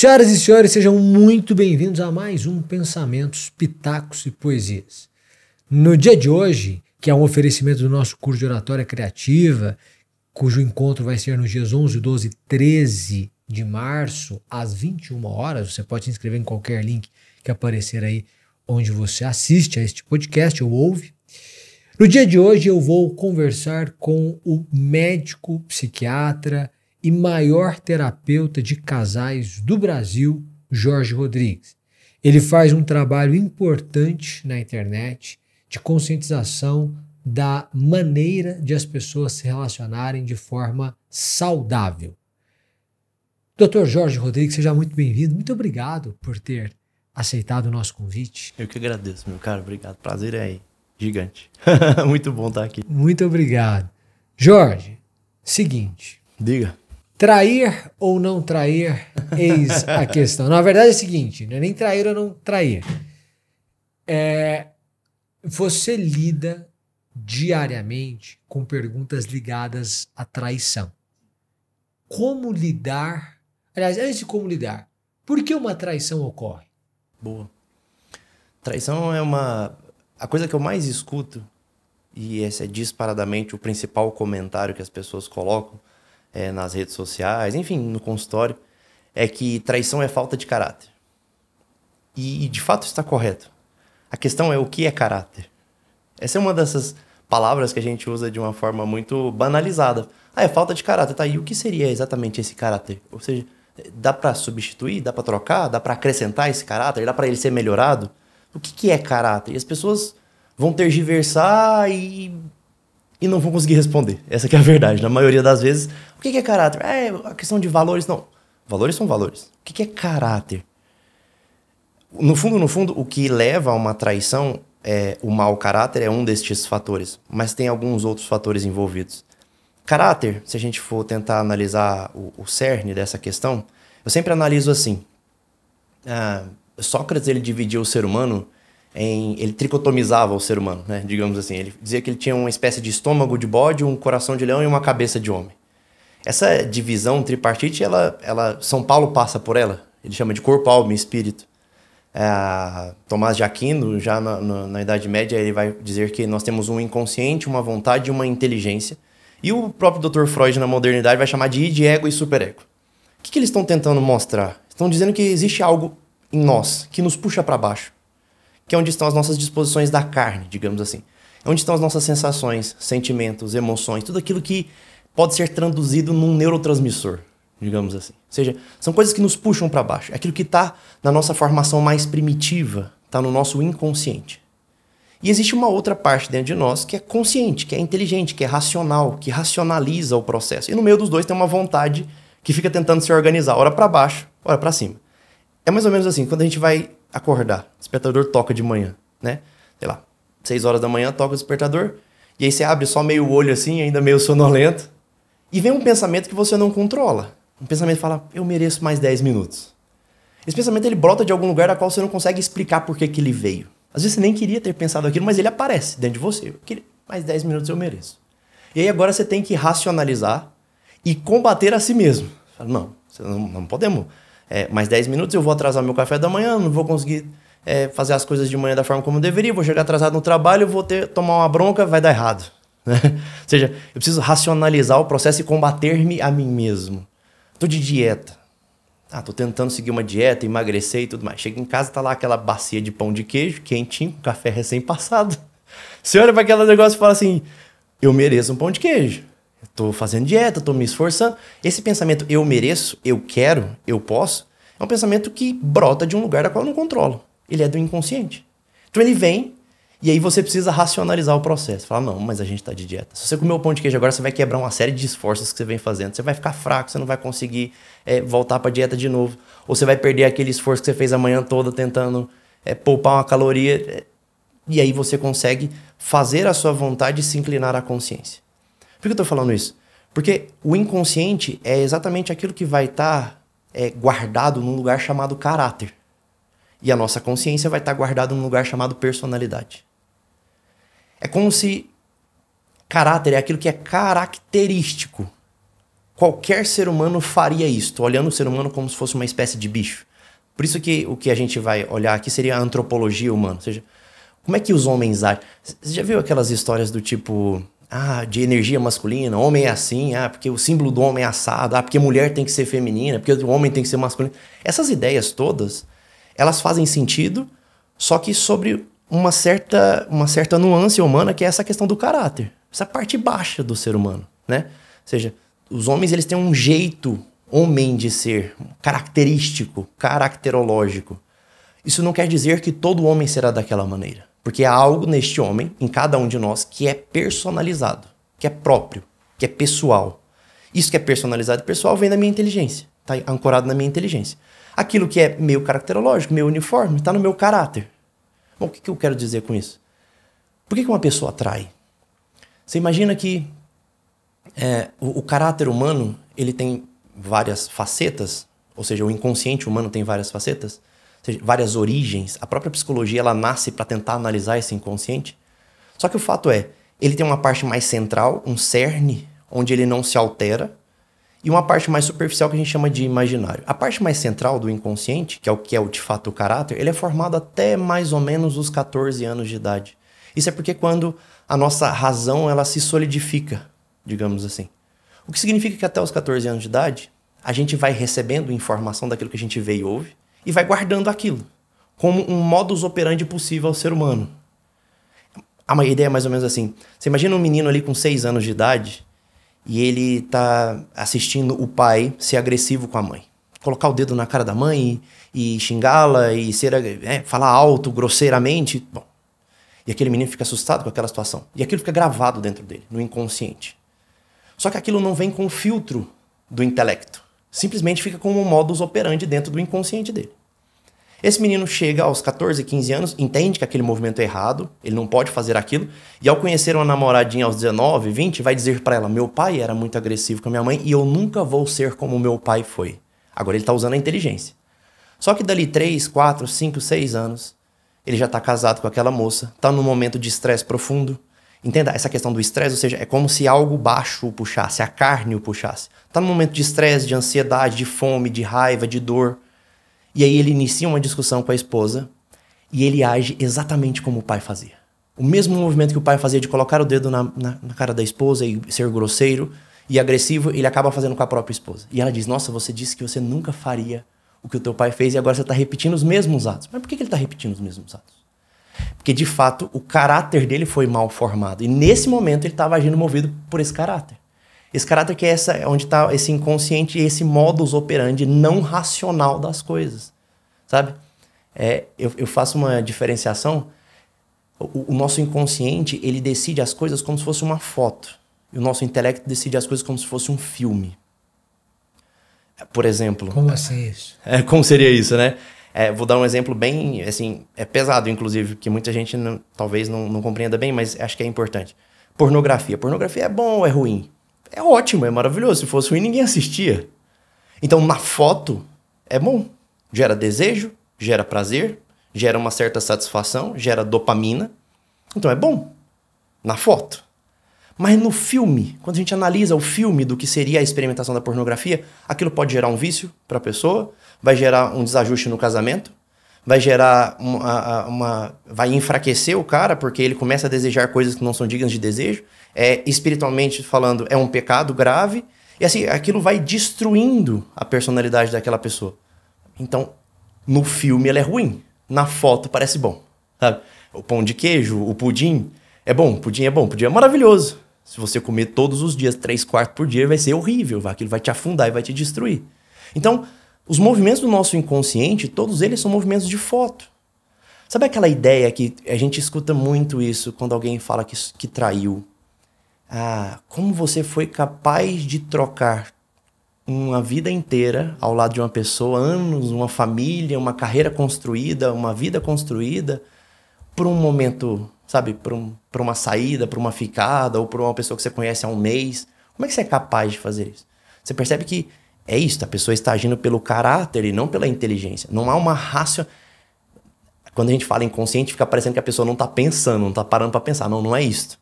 Senhoras e senhores, sejam muito bem-vindos a mais um Pensamentos, Pitacos e Poesias. No dia de hoje, que é um oferecimento do nosso curso de oratória criativa, cujo encontro vai ser nos dias 11, 12 e 13 de março, às 21 horas, você pode se inscrever em qualquer link que aparecer aí onde você assiste a este podcast ou ouve. No dia de hoje eu vou conversar com o médico, psiquiatra e maior terapeuta de casais do Brasil, Jorge Rodrigues. Ele faz um trabalho importante na internet de conscientização da maneira de as pessoas se relacionarem de forma saudável. Dr. Jorge Rodrigues, seja muito bem-vindo. Muito obrigado por ter aceitado o nosso convite. Eu que agradeço, meu caro. Obrigado. Prazer é gigante. Muito bom estar aqui. Muito obrigado. Jorge, seguinte. Diga. Trair ou não trair, eis a questão. Na verdade é o seguinte, não é nem trair ou não trair. Você lida diariamente com perguntas ligadas à traição. Como lidar? Aliás, antes de como lidar, por que uma traição ocorre? Boa. Traição é a coisa que eu mais escuto, e esse é disparadamente o principal comentário que as pessoas colocam nas redes sociais, enfim, no consultório, é que traição é falta de caráter. E de fato está correto. A questão é o que é caráter. Essa é uma dessas palavras que a gente usa de uma forma muito banalizada. É falta de caráter, tá? E o que seria exatamente esse caráter? Ou seja, dá para substituir, dá para trocar, dá para acrescentar esse caráter, dá para ele ser melhorado? O que é caráter? E as pessoas vão tergiversar e não vão conseguir responder. Essa que é a verdade. Na maioria das vezes, o que é caráter? É a questão de valores. Não, valores são valores. O que é caráter? No fundo, o que leva a uma traição, o mau caráter é um destes fatores. Mas tem alguns outros fatores envolvidos. Caráter, se a gente for tentar analisar o cerne dessa questão, eu sempre analiso assim. Sócrates, ele dividia o ser humano ele tricotomizava o ser humano, né? Digamos assim. Ele dizia que ele tinha uma espécie de estômago de bode, um coração de leão e uma cabeça de homem. Essa divisão tripartite, São Paulo passa por ela. Ele chama de corpo, alma e espírito. Tomás de Aquino, já na Idade Média, ele vai dizer que nós temos um inconsciente, uma vontade e uma inteligência. E o próprio Dr. Freud, na modernidade, vai chamar de id, ego e superego. O que eles estão tentando mostrar? Estão dizendo que existe algo em nós que nos puxa para baixo, que é onde estão as nossas disposições da carne, digamos assim. É onde estão as nossas sensações, sentimentos, emoções, tudo aquilo que pode ser traduzido num neurotransmissor, digamos assim. Ou seja, são coisas que nos puxam para baixo. É aquilo que está na nossa formação mais primitiva, está no nosso inconsciente. E existe uma outra parte dentro de nós que é consciente, que é inteligente, que é racional, que racionaliza o processo. E no meio dos dois tem uma vontade que fica tentando se organizar, ora para baixo, ora para cima. É mais ou menos assim, quando a gente vai acordar, o despertador toca de manhã, né? Sei lá, 6 horas da manhã toca o despertador, e aí você abre só meio o olho assim, ainda meio sonolento, e vem um pensamento que você não controla. Um pensamento que fala, eu mereço mais 10 minutos. Esse pensamento, ele brota de algum lugar da qual você não consegue explicar por que ele veio. Às vezes você nem queria ter pensado aquilo, mas ele aparece dentro de você. Mais 10 minutos eu mereço. E aí agora você tem que racionalizar e combater a si mesmo. Fala, não podemos. Mais 10 minutos eu vou atrasar meu café da manhã, não vou conseguir fazer as coisas de manhã da forma como eu deveria, vou chegar atrasado no trabalho, vou tomar uma bronca, vai dar errado. Né? Ou seja, eu preciso racionalizar o processo e combater-me a mim mesmo. Estou de dieta. Estou tentando seguir uma dieta, emagrecer e tudo mais. Chega em casa, tá lá aquela bacia de pão de queijo, quentinho, com café recém-passado. Você olha para aquele negócio e fala assim, eu mereço um pão de queijo. Estou fazendo dieta, estou me esforçando. Esse pensamento, eu mereço, eu quero, eu posso, é um pensamento que brota de um lugar da qual eu não controlo. Ele é do inconsciente. Então ele vem, e aí você precisa racionalizar o processo. Fala, não, mas a gente está de dieta. Se você comer o pão de queijo agora, você vai quebrar uma série de esforços que você vem fazendo. Você vai ficar fraco, você não vai conseguir voltar para a dieta de novo. Ou você vai perder aquele esforço que você fez a manhã toda tentando poupar uma caloria. E aí você consegue fazer a sua vontade e se inclinar à consciência. Por que eu estou falando isso? Porque o inconsciente é exatamente aquilo que vai estar guardado num lugar chamado caráter. E a nossa consciência vai estar guardada num lugar chamado personalidade. É como se caráter é aquilo que é característico qualquer ser humano faria isso, olhando o ser humano como se fosse uma espécie de bicho. Por isso que o que a gente vai olhar aqui seria a antropologia humana. Ou seja, como é que os homens agem? Você já viu aquelas histórias do tipo, de energia masculina, homem é assim, porque o símbolo do homem é assado, porque mulher tem que ser feminina, porque o homem tem que ser masculino. Essas ideias todas, elas fazem sentido, só que sobre uma certa nuance humana, que é essa questão do caráter. Essa parte baixa do ser humano, né? Ou seja, os homens, eles têm um jeito homem de ser, característico, caracterológico. Isso não quer dizer que todo homem será daquela maneira. Porque há algo neste homem, em cada um de nós, que é personalizado, que é próprio, que é pessoal. Isso que é personalizado e pessoal vem da minha inteligência, está ancorado na minha inteligência. Aquilo que é meio caracterológico, meio uniforme, está no meu caráter. Bom, o que eu quero dizer com isso? Por que uma pessoa atrai? Você imagina que o caráter humano, ele tem várias facetas, ou seja, o inconsciente humano tem várias facetas, ou seja, várias origens. A própria psicologia, ela nasce para tentar analisar esse inconsciente. Só que o fato é, ele tem uma parte mais central, um cerne, onde ele não se altera, e uma parte mais superficial que a gente chama de imaginário. A parte mais central do inconsciente, que é de fato o caráter, ele é formado até mais ou menos os 14 anos de idade. Isso é porque quando a nossa razão ela se solidifica, digamos assim. O que significa que até os 14 anos de idade, a gente vai recebendo informação daquilo que a gente vê e ouve e vai guardando aquilo como um modus operandi possível ao ser humano. A ideia é mais ou menos assim. Você imagina um menino ali com 6 anos de idade e ele tá assistindo o pai ser agressivo com a mãe. Colocar o dedo na cara da mãe e xingá-la e falar alto, grosseiramente. Bom, e aquele menino fica assustado com aquela situação. E aquilo fica gravado dentro dele, no inconsciente. Só que aquilo não vem com o filtro do intelecto. Simplesmente fica como um modus operandi dentro do inconsciente dele. Esse menino chega aos 14, 15 anos, entende que aquele movimento é errado, ele não pode fazer aquilo, e ao conhecer uma namoradinha aos 19, 20, vai dizer para ela, meu pai era muito agressivo com a minha mãe e eu nunca vou ser como meu pai foi. Agora ele está usando a inteligência. Só que dali 3, 4, 5, 6 anos, ele já está casado com aquela moça, está num momento de estresse profundo. Entenda essa questão do estresse, ou seja, é como se algo baixo o puxasse, a carne o puxasse. Está num momento de estresse, de ansiedade, de fome, de raiva, de dor. E aí ele inicia uma discussão com a esposa e ele age exatamente como o pai fazia. O mesmo movimento que o pai fazia de colocar o dedo na cara da esposa e ser grosseiro e agressivo, ele acaba fazendo com a própria esposa. E ela diz, nossa, você disse que você nunca faria o que o teu pai fez e agora você está repetindo os mesmos atos. Mas por que ele está repetindo os mesmos atos? Porque, de fato, o caráter dele foi mal formado. E, nesse momento, ele estava agindo movido por esse caráter. Esse caráter que é onde está esse inconsciente e esse modus operandi não racional das coisas. Sabe? Eu faço uma diferenciação. O nosso inconsciente, ele decide as coisas como se fosse uma foto. E o nosso intelecto decide as coisas como se fosse um filme. Por exemplo... Como assim isso? Como seria isso, né? Vou dar um exemplo bem, assim, pesado, inclusive, que muita gente talvez não compreenda bem, mas acho que é importante. Pornografia. Pornografia é bom ou é ruim? É ótimo, é maravilhoso. Se fosse ruim, ninguém assistia. Então, na foto, é bom. Gera desejo, gera prazer, gera uma certa satisfação, gera dopamina. Então, é bom. Na foto. Mas no filme, quando a gente analisa o filme do que seria a experimentação da pornografia, aquilo pode gerar um vício para a pessoa, vai gerar um desajuste no casamento, vai gerar vai enfraquecer o cara, porque ele começa a desejar coisas que não são dignas de desejo, espiritualmente falando, é um pecado grave, e assim, aquilo vai destruindo a personalidade daquela pessoa. Então, no filme ele é ruim, na foto parece bom, sabe? O pão de queijo, o pudim é bom, pudim é maravilhoso. Se você comer todos os dias, 3 quartos por dia, vai ser horrível, aquilo vai te afundar e vai te destruir. Então, os movimentos do nosso inconsciente, todos eles são movimentos de foto. Sabe aquela ideia que a gente escuta muito isso quando alguém fala que traiu? Como você foi capaz de trocar uma vida inteira ao lado de uma pessoa, anos, uma família, uma carreira construída, uma vida construída, por um momento, sabe, por uma saída, por uma ficada, ou por uma pessoa que você conhece há um mês. Como é que você é capaz de fazer isso? Você percebe que é isso, a pessoa está agindo pelo caráter e não pela inteligência. Não há uma raça. Quando a gente fala inconsciente, fica parecendo que a pessoa não está pensando, não está parando para pensar. Não é isso.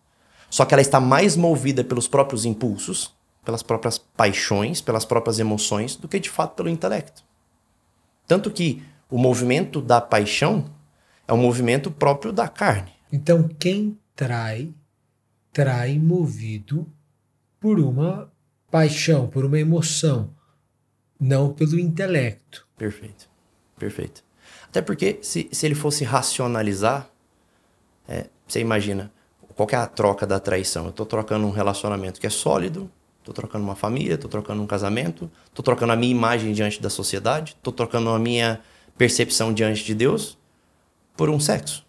Só que ela está mais movida pelos próprios impulsos, pelas próprias paixões, pelas próprias emoções, do que de fato pelo intelecto. Tanto que o movimento da paixão é um movimento próprio da carne. Então, quem trai movido por uma paixão, por uma emoção, não pelo intelecto. Perfeito, perfeito. Até porque, se ele fosse racionalizar, você imagina, qual que é a troca da traição? Eu estou trocando um relacionamento que é sólido, estou trocando uma família, estou trocando um casamento, estou trocando a minha imagem diante da sociedade, estou trocando a minha percepção diante de Deus por um sexo,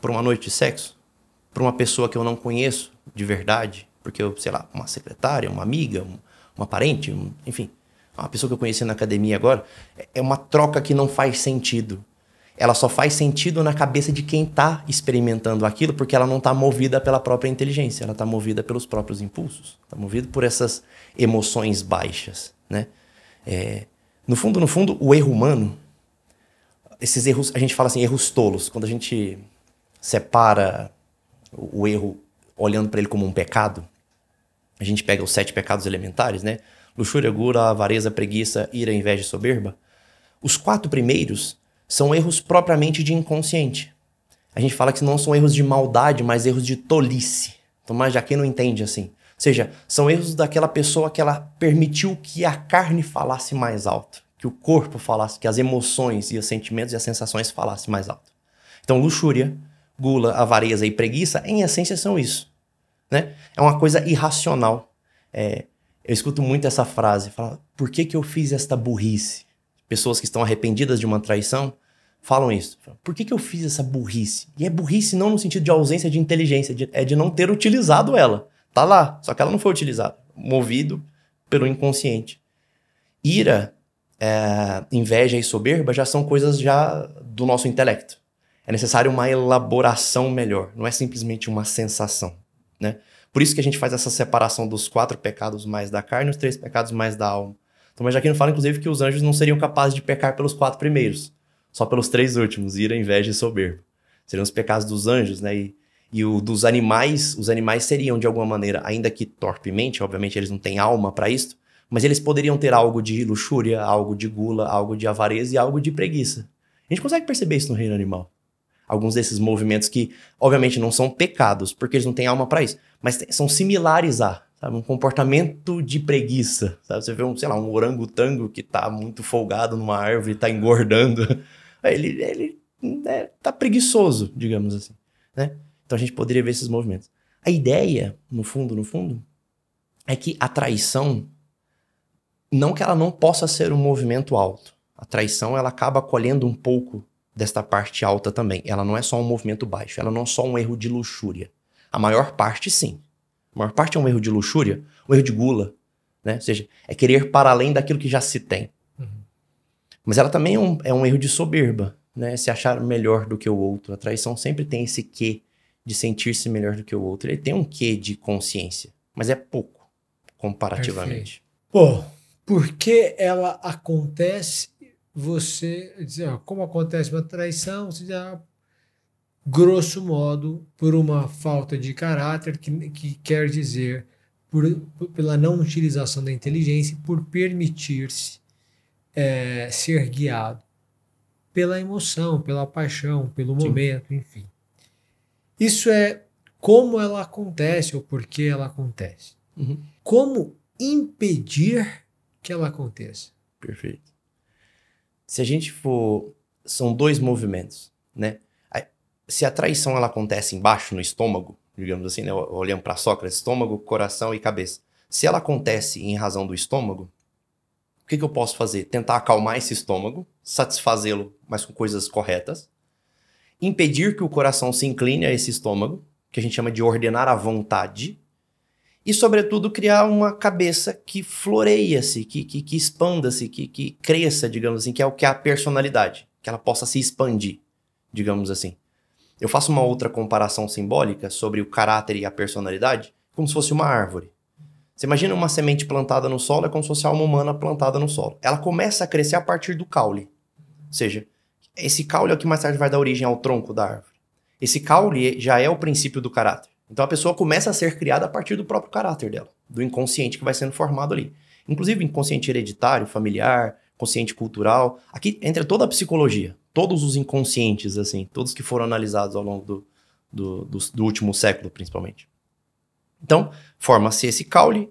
por uma noite de sexo, por uma pessoa que eu não conheço de verdade, porque eu, sei lá, uma secretária, uma amiga, uma parente, enfim, uma pessoa que eu conheci na academia agora. É uma troca que não faz sentido. Ela só faz sentido na cabeça de quem está experimentando aquilo, porque ela não está movida pela própria inteligência, ela está movida pelos próprios impulsos, está movida por essas emoções baixas, né? No fundo, o erro humano, esses erros, a gente fala assim, erros tolos, quando a gente separa o erro olhando para ele como um pecado, a gente pega os 7 pecados elementares, né? Luxúria, gula, avareza, preguiça, ira, inveja e soberba. Os 4 primeiros são erros propriamente de inconsciente. A gente fala que não são erros de maldade, mas erros de tolice. Então, mas já quem não entende assim. Ou seja, são erros daquela pessoa que ela permitiu que a carne falasse mais alto, que o corpo falasse, que as emoções e os sentimentos e as sensações falassem mais alto. Então, luxúria, gula, avareza e preguiça, em essência, são isso, né? É uma coisa irracional. Eu escuto muito essa frase, fala, por que eu fiz esta burrice? Pessoas que estão arrependidas de uma traição falam isso. Por que eu fiz essa burrice? E é burrice não no sentido de ausência de inteligência, é de não ter utilizado ela. Tá lá, só que ela não foi utilizada. Movido pelo inconsciente. Ira, inveja e soberba já são coisas já do nosso intelecto. É necessário uma elaboração melhor, não é simplesmente uma sensação, né? Por isso que a gente faz essa separação dos 4 pecados mais da carne e os 3 pecados mais da alma. Então, mas aqui não fala, inclusive, que os anjos não seriam capazes de pecar pelos 4 primeiros, só pelos 3 últimos, ira, inveja e soberba. Seriam os pecados dos anjos, né? E o dos animais, os animais seriam, de alguma maneira, ainda que torpemente, obviamente eles não têm alma para isso, mas eles poderiam ter algo de luxúria, algo de gula, algo de avareza e algo de preguiça. A gente consegue perceber isso no reino animal. Alguns desses movimentos que, obviamente, não são pecados, porque eles não têm alma para isso, mas são similares a, sabe, um comportamento de preguiça. Sabe? Você vê um orangotango que tá muito folgado numa árvore, tá engordando. Ele tá preguiçoso, digamos assim, né? Então a gente poderia ver esses movimentos. A ideia, no fundo, é que a traição, não que ela não possa ser um movimento alto. A traição, ela acaba colhendo um pouco desta parte alta também. Ela não é só um movimento baixo, ela não é só um erro de luxúria. A maior parte, sim. A maior parte é um erro de luxúria, um erro de gula, né? Ou seja, é querer para além daquilo que já se tem. Uhum. Mas ela também é um erro de soberba, né? Se achar melhor do que o outro. A traição sempre tem esse quê de sentir-se melhor do que o outro. Ele tem um quê de consciência, mas é pouco, comparativamente. Perfeito. Pô, por que ela acontece? Você diz, como acontece uma traição? Você diz, grosso modo, por uma falta de caráter, que quer dizer pela não utilização da inteligência, por permitir-se ser guiado pela emoção, pela paixão, pelo momento, enfim. Isso é como ela acontece ou por que ela acontece. Uhum. Como impedir que ela aconteça? Perfeito. Se a gente for... São 2 movimentos, né? Se a traição ela acontece embaixo, no estômago, digamos assim, né? Olhando para Sócrates, estômago, coração e cabeça. Se ela acontece em razão do estômago, o que eu posso fazer? Tentar acalmar esse estômago, satisfazê-lo, mas com coisas corretas. Impedir que o coração se incline a esse estômago, que a gente chama de ordenar a vontade. E, sobretudo, criar uma cabeça que floreia-se, que expanda-se, que cresça, digamos assim, que é o que é a personalidade, que ela possa se expandir, digamos assim. Eu faço uma outra comparação simbólica sobre o caráter e a personalidade, como se fosse uma árvore. Você imagina uma semente plantada no solo, é como se fosse a alma humana plantada no solo. Ela começa a crescer a partir do caule. Ou seja, esse caule é o que mais tarde vai dar origem ao tronco da árvore. Esse caule já é o princípio do caráter. Então a pessoa começa a ser criada a partir do próprio caráter dela, do inconsciente que vai sendo formado ali. Inclusive inconsciente hereditário, familiar, consciente cultural. Aqui entra toda a psicologia, todos os inconscientes, assim, todos que foram analisados ao longo do último século, principalmente. Então, forma-se esse caule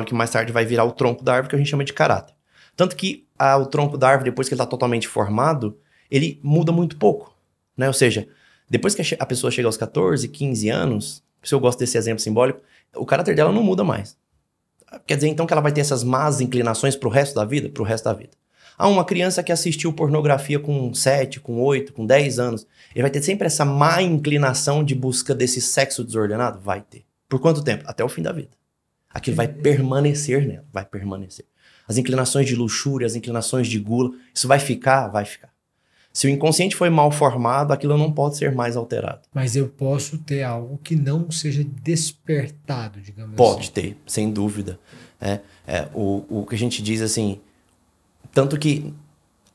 que mais tarde vai virar o tronco da árvore, que a gente chama de caráter. Tanto que o tronco da árvore, depois que ele está totalmente formado, ele muda muito pouco, né? Ou seja, depois que a pessoa chega aos 14, 15 anos, se eu gosto desse exemplo simbólico, o caráter dela não muda mais. Quer dizer, então, que ela vai ter essas más inclinações pro resto da vida? Pro resto da vida. Uma criança que assistiu pornografia com 7, com 8, com 10 anos, ele vai ter sempre essa má inclinação de busca desse sexo desordenado? Vai ter. Por quanto tempo? Até o fim da vida. Aquilo vai permanecer nela, vai permanecer. As inclinações de luxúria, as inclinações de gula, isso vai ficar? Vai ficar. Se o inconsciente foi mal formado, aquilo não pode ser mais alterado. Mas eu posso ter algo que não seja despertado, digamos Pode assim. ter, sem dúvida. O que a gente diz assim, tanto que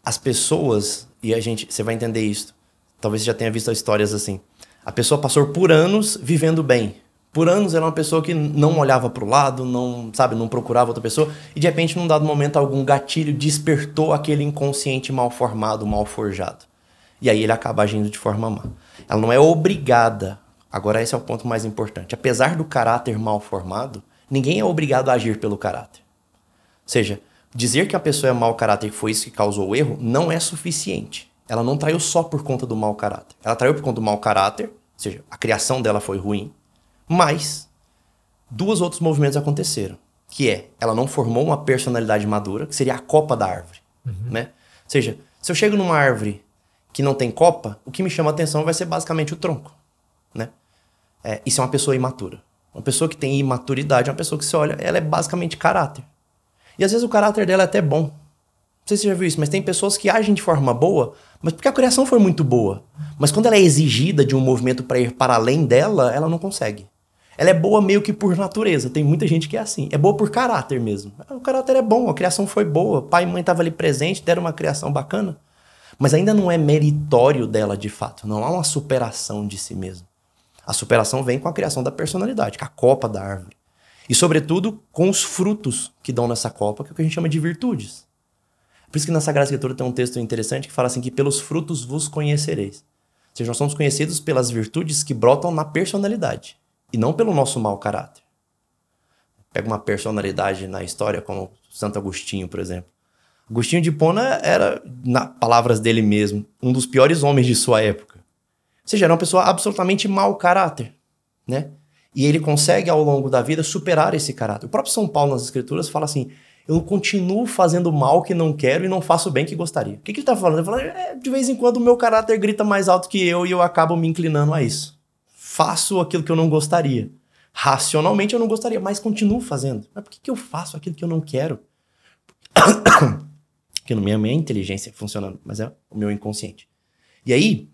as pessoas, e você vai entender isso, talvez você já tenha visto histórias assim, a pessoa passou por anos vivendo bem. Por anos ela é uma pessoa que não olhava para o lado, não procurava outra pessoa, e de repente, num dado momento, algum gatilho despertou aquele inconsciente mal formado, mal forjado. E aí ele acaba agindo de forma má. Ela não é obrigada, agora esse é o ponto mais importante, apesar do caráter mal formado, ninguém é obrigado a agir pelo caráter. Ou seja, dizer que a pessoa é mau caráter e foi isso que causou o erro, não é suficiente. Ela não traiu só por conta do mau caráter. Ela traiu por conta do mau caráter, ou seja, a criação dela foi ruim, mas 2 outros movimentos aconteceram, que ela não formou uma personalidade madura, que seria a copa da árvore, né? Ou seja, se eu chego numa árvore que não tem copa, o que me chama a atenção vai ser basicamente o tronco, né? Isso é uma pessoa imatura. Uma pessoa que tem imaturidade é uma pessoa que você olha, ela é basicamente caráter. E às vezes o caráter dela é até bom. Não sei se você já viu isso, mas tem pessoas que agem de forma boa, mas porque a criação foi muito boa. Mas quando ela é exigida de um movimento para ir para além dela, ela não consegue. Ela é boa meio que por natureza. Tem muita gente que é assim. É boa por caráter mesmo. O caráter é bom, a criação foi boa. Pai e mãe estavam ali presentes, deram uma criação bacana. Mas ainda não é meritório dela de fato. Não há uma superação de si mesmo. A superação vem com a criação da personalidade, com a copa da árvore. E sobretudo com os frutos que dão nessa copa, que é o que a gente chama de virtudes. Por isso que na Sagrada Escritura tem um texto interessante que fala assim que pelos frutos vos conhecereis. Ou seja, nós somos conhecidos pelas virtudes que brotam na personalidade. E não pelo nosso mau caráter. Pega uma personalidade na história, como Santo Agostinho, por exemplo. Agostinho de Hipona era, nas palavras dele mesmo, um dos piores homens de sua época. Ou seja, era uma pessoa absolutamente mau caráter, né? E ele consegue, ao longo da vida, superar esse caráter. O próprio São Paulo, nas Escrituras, fala assim, eu continuo fazendo mal que não quero e não faço bem que gostaria. O que ele está falando? Ele fala, de vez em quando o meu caráter grita mais alto que eu e eu acabo me inclinando a isso. Faço aquilo que eu não gostaria. Racionalmente eu não gostaria, mas continuo fazendo. Mas por que eu faço aquilo que eu não quero? Porque não é a minha inteligência funcionando, mas é o meu inconsciente. E aí,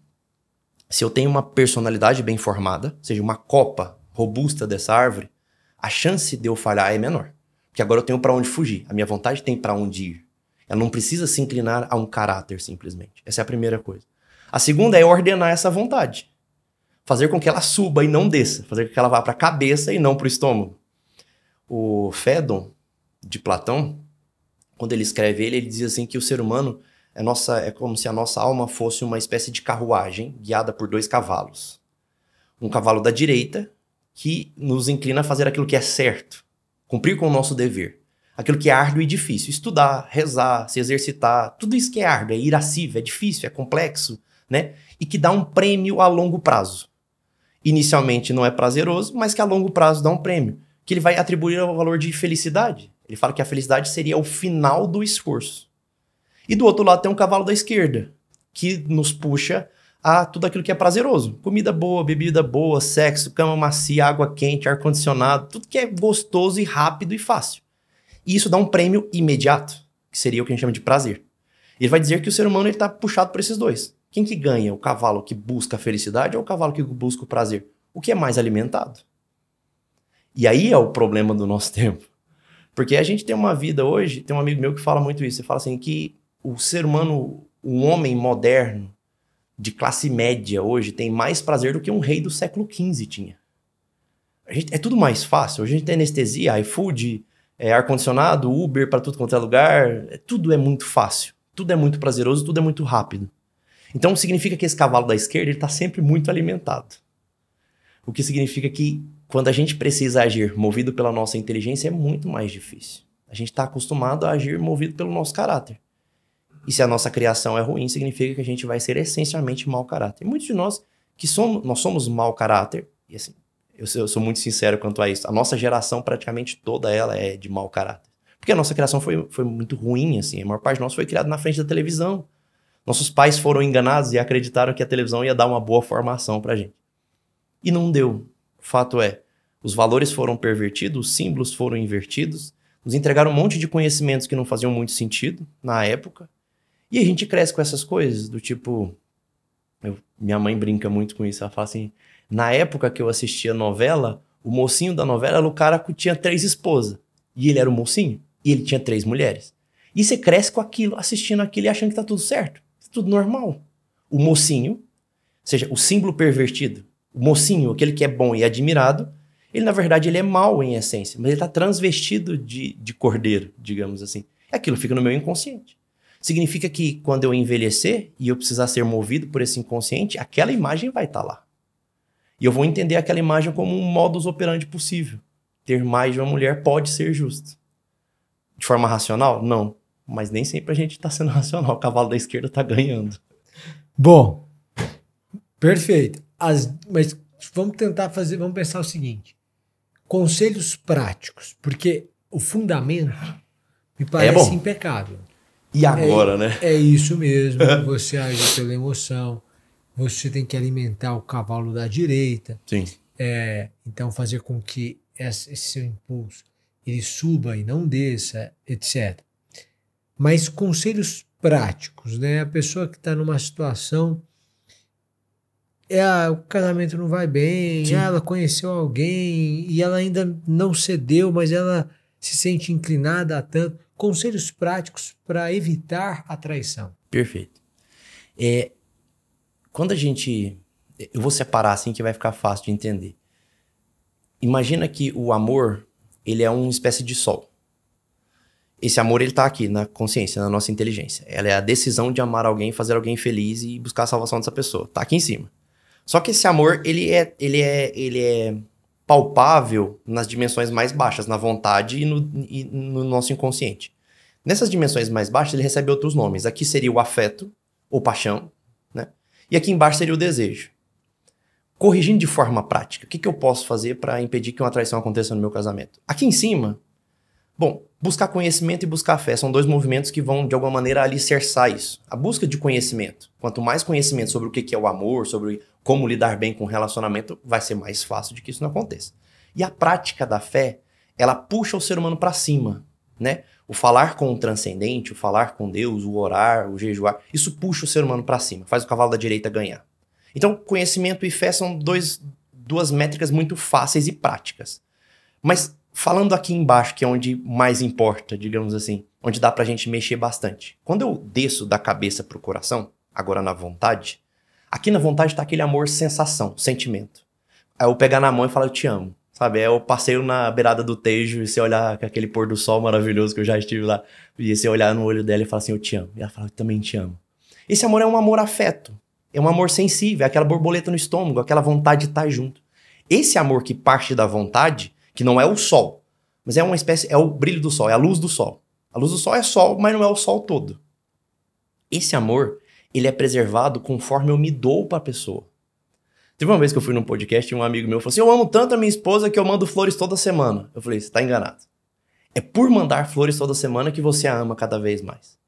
se eu tenho uma personalidade bem formada, ou seja, uma copa robusta dessa árvore, a chance de eu falhar é menor. Porque agora eu tenho para onde fugir. A minha vontade tem para onde ir. Ela não precisa se inclinar a um caráter, simplesmente. Essa é a primeira coisa. A segunda é ordenar essa vontade. Fazer com que ela suba e não desça. Fazer com que ela vá para a cabeça e não para o estômago. O Fédon, de Platão, quando ele escreve ele diz assim que o ser humano é como se a nossa alma fosse uma espécie de carruagem guiada por 2 cavalos. Um cavalo da direita, que nos inclina a fazer aquilo que é certo. Cumprir com o nosso dever. Aquilo que é árduo e difícil. Estudar, rezar, se exercitar. Tudo isso que é árduo, é irascível, é difícil, é complexo, né? E que dá um prêmio a longo prazo. Inicialmente não é prazeroso, mas que a longo prazo dá um prêmio. Que ele vai atribuir ao valor de felicidade. Ele fala que a felicidade seria o final do esforço. E do outro lado tem um cavalo da esquerda, que nos puxa a tudo aquilo que é prazeroso. Comida boa, bebida boa, sexo, cama macia, água quente, ar-condicionado, tudo que é gostoso e rápido e fácil. E isso dá um prêmio imediato, que seria o que a gente chama de prazer. Ele vai dizer que o ser humano está puxado por esses dois. Quem que ganha? O cavalo que busca a felicidade ou o cavalo que busca o prazer? O que é mais alimentado? E aí é o problema do nosso tempo. Porque a gente tem uma vida hoje, tem um amigo meu que fala muito isso, ele fala assim que o ser humano, o homem moderno, de classe média hoje, tem mais prazer do que um rei do século XV tinha. É tudo mais fácil. Hoje a gente tem anestesia, iFood, ar-condicionado, Uber para tudo quanto é lugar. Tudo é muito fácil. Tudo é muito prazeroso, tudo é muito rápido. Então significa que esse cavalo da esquerda está sempre muito alimentado. O que significa que quando a gente precisa agir movido pela nossa inteligência é muito mais difícil. A gente está acostumado a agir movido pelo nosso caráter. E se a nossa criação é ruim, significa que a gente vai ser essencialmente mau caráter. E muitos de nós nós somos mau caráter, e assim, eu sou muito sincero quanto a isso. A nossa geração, praticamente toda ela é de mau caráter. Porque a nossa criação foi muito ruim, assim. A maior parte de nós foi criada na frente da televisão. Nossos pais foram enganados e acreditaram que a televisão ia dar uma boa formação pra gente. E não deu. O fato é, os valores foram pervertidos, os símbolos foram invertidos, nos entregaram um monte de conhecimentos que não faziam muito sentido na época. E a gente cresce com essas coisas, do tipo... minha mãe brinca muito com isso, ela fala assim... Na época que eu assistia novela, o mocinho da novela era o cara que tinha 3 esposas. E ele era o mocinho, e ele tinha 3 mulheres. E você cresce com aquilo, assistindo aquilo e achando que tá tudo certo. Tudo normal. O mocinho, ou seja, o símbolo pervertido, o mocinho, aquele que é bom e admirado, ele na verdade ele é mau em essência, mas ele tá transvestido de cordeiro, digamos assim. Aquilo fica no meu inconsciente. Significa que quando eu envelhecer e eu precisar ser movido por esse inconsciente, aquela imagem vai estar lá. E eu vou entender aquela imagem como um modus operandi possível. Ter mais de uma mulher pode ser justo. De forma racional? Não. Mas nem sempre a gente está sendo racional. O cavalo da esquerda está ganhando. Bom, perfeito. Mas vamos pensar o seguinte. Conselhos práticos, porque o fundamento me parece impecável. E agora, né? É isso mesmo. Você age pela emoção. Você tem que alimentar o cavalo da direita. Sim. Então fazer com que esse seu impulso ele suba e não desça, etc. Mas conselhos práticos, né? A pessoa que está numa situação, o casamento não vai bem, ela conheceu alguém e ela ainda não cedeu, mas ela se sente inclinada a tanto. Conselhos práticos para evitar a traição. Perfeito. Quando a gente... Eu vou separar assim que vai ficar fácil de entender. Imagina que o amor, ele é uma espécie de sol. Esse amor, ele tá aqui na consciência, na nossa inteligência. Ela é a decisão de amar alguém, fazer alguém feliz e buscar a salvação dessa pessoa. Tá aqui em cima. Só que esse amor, ele é palpável nas dimensões mais baixas, na vontade e no nosso inconsciente. Nessas dimensões mais baixas, ele recebe outros nomes. Aqui seria o afeto, ou paixão, né? E aqui embaixo seria o desejo. Corrigindo de forma prática, o que eu posso fazer para impedir que uma traição aconteça no meu casamento? Aqui em cima, buscar conhecimento e buscar fé são 2 movimentos que vão, de alguma maneira, alicerçar isso. A busca de conhecimento. Quanto mais conhecimento sobre o que é o amor, sobre como lidar bem com o relacionamento, vai ser mais fácil de que isso não aconteça. E a prática da fé, ela puxa o ser humano para cima, né? O falar com o transcendente, o falar com Deus, o orar, o jejuar, isso puxa o ser humano para cima, faz o cavalo da direita ganhar. Então, conhecimento e fé são 2 métricas muito fáceis e práticas. Mas falando aqui embaixo, que é onde mais importa, digamos assim, onde dá pra gente mexer bastante. Quando eu desço da cabeça pro coração, agora na vontade, aqui na vontade tá aquele amor, sensação, sentimento. Aí eu pegar na mão e falar, eu te amo. Sabe, é o passeio na beirada do Tejo e você olhar com aquele pôr do sol maravilhoso que eu já estive lá. E você olhar no olho dela e falar assim, eu te amo. E ela fala, eu também te amo. Esse amor é um amor afeto. É um amor sensível, é aquela borboleta no estômago, aquela vontade de estar junto. Esse amor que parte da vontade, que não é o sol, mas é uma espécie, é o brilho do sol, é a luz do sol. A luz do sol é sol, mas não é o sol todo. Esse amor, ele é preservado conforme eu me dou para a pessoa. Teve uma vez que eu fui num podcast e um amigo meu falou assim, eu amo tanto a minha esposa que eu mando flores toda semana. Eu falei, você tá enganado. É por mandar flores toda semana que você a ama cada vez mais.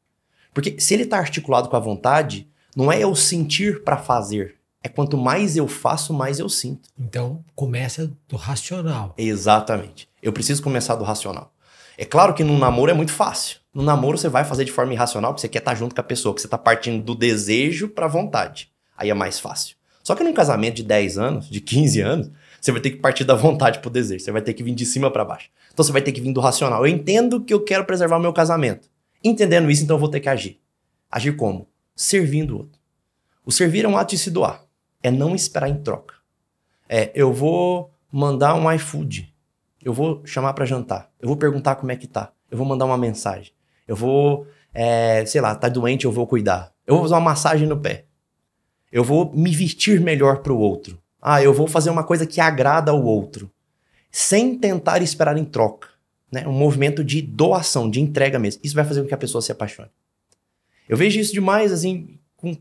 Porque se ele tá articulado com a vontade, não é eu sentir para fazer. É quanto mais eu faço, mais eu sinto. Então, começa do racional. Exatamente. Eu preciso começar do racional. É claro que no namoro é muito fácil. No namoro você vai fazer de forma irracional porque você quer estar junto com a pessoa, que você tá partindo do desejo pra vontade. Aí é mais fácil. Só que num casamento de 10 anos, de 15 anos, você vai ter que partir da vontade pro desejo. Você vai ter que vir de cima para baixo. Então você vai ter que vir do racional. Eu entendo que eu quero preservar o meu casamento. Entendendo isso, então eu vou ter que agir. Agir como? Servindo o outro. O servir é um ato de se doar. É não esperar em troca. Eu vou mandar um iFood. Eu vou chamar pra jantar. Eu vou perguntar como é que tá. Eu vou mandar uma mensagem. Eu vou, sei lá, tá doente, eu vou cuidar. Eu vou fazer uma massagem no pé. Eu vou me vestir melhor pro outro. Eu vou fazer uma coisa que agrada ao outro. Sem tentar esperar em troca. Né? Um movimento de doação, de entrega mesmo. Isso vai fazer com que a pessoa se apaixone. Eu vejo isso demais, assim, com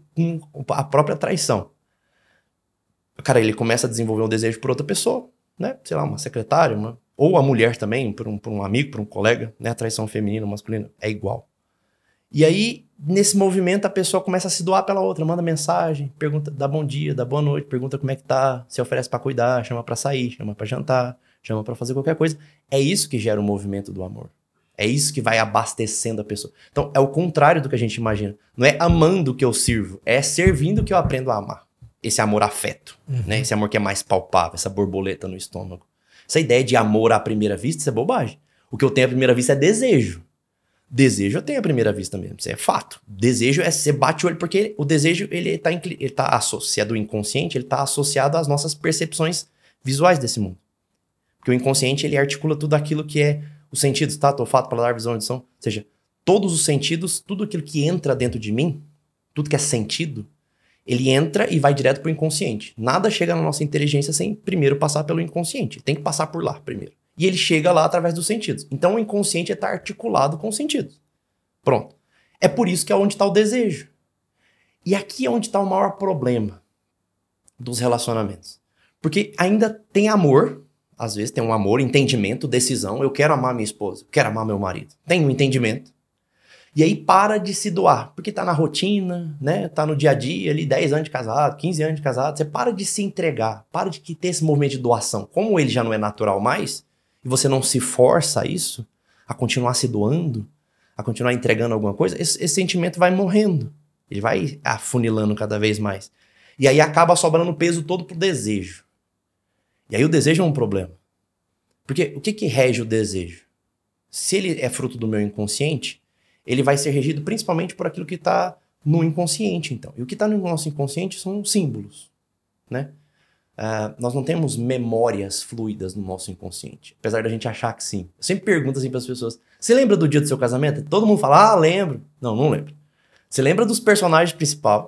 a própria traição. Cara, ele começa a desenvolver um desejo por outra pessoa, né? Sei lá, uma secretária, ou a mulher também, por um amigo, por um colega, né? A traição feminina, masculina, é igual. E aí, nesse movimento, a pessoa começa a se doar pela outra, manda mensagem, pergunta, dá bom dia, dá boa noite, pergunta como é que tá, se oferece pra cuidar, chama pra sair, chama pra jantar, chama pra fazer qualquer coisa. É isso que gera o movimento do amor. É isso que vai abastecendo a pessoa. Então, é o contrário do que a gente imagina. Não é amando que eu sirvo, é servindo que eu aprendo a amar. Esse amor afeto, né? Esse amor que é mais palpável, essa borboleta no estômago. Essa ideia de amor à primeira vista, isso é bobagem. O que eu tenho à primeira vista é desejo. Desejo eu tenho à primeira vista mesmo, isso é fato. Desejo é você bate o olho, porque o desejo, ele tá associado ao inconsciente, ele tá associado às nossas percepções visuais desse mundo. Porque o inconsciente, ele articula tudo aquilo que é os sentidos, tato, olfato, paladar, visão, audição. Ou seja, todos os sentidos, tudo aquilo que entra dentro de mim, tudo que é sentido, ele entra e vai direto pro inconsciente. Nada chega na nossa inteligência sem primeiro passar pelo inconsciente. Tem que passar por lá primeiro. E ele chega lá através dos sentidos. Então o inconsciente está articulado com os sentidos. Pronto. É por isso que é onde está o desejo. E aqui é onde está o maior problema dos relacionamentos. Porque ainda tem amor, às vezes tem um amor, entendimento, decisão. Eu quero amar minha esposa, eu quero amar meu marido. Tem um entendimento. E aí para de se doar, porque tá na rotina, né? Tá no dia a dia ali, 10 anos de casado, 15 anos de casado. Você para de se entregar, para de ter esse movimento de doação. Como ele já não é natural mais, e você não se força a isso, a continuar se doando, a continuar entregando alguma coisa, esse sentimento vai morrendo. Ele vai afunilando cada vez mais. E aí acaba sobrando o peso todo pro desejo. E aí o desejo é um problema. Porque o que rege o desejo? Se ele é fruto do meu inconsciente, ele vai ser regido principalmente por aquilo que está no inconsciente, então. E o que está no nosso inconsciente são símbolos, né? Nós não temos memórias fluidas no nosso inconsciente, apesar da gente achar que sim. Eu sempre pergunto assim para as pessoas, você lembra do dia do seu casamento? Todo mundo fala, lembro. Não lembro. Você lembra dos personagens principais,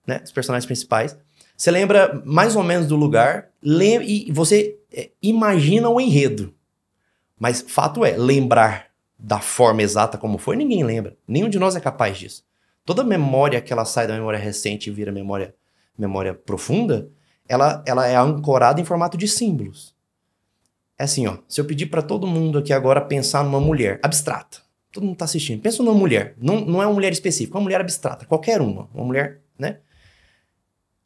né? Dos personagens principais. Você lembra mais ou menos do lugar, e você imagina o enredo. Mas fato é, lembrar da forma exata como foi, ninguém lembra. Nenhum de nós é capaz disso. Toda memória que ela sai da memória recente e vira memória profunda, ela é ancorada em formato de símbolos. É assim, ó. Se eu pedir para todo mundo aqui agora pensar numa mulher abstrata, todo mundo tá assistindo, pensa numa mulher, não é uma mulher específica, uma mulher abstrata, qualquer uma mulher, né?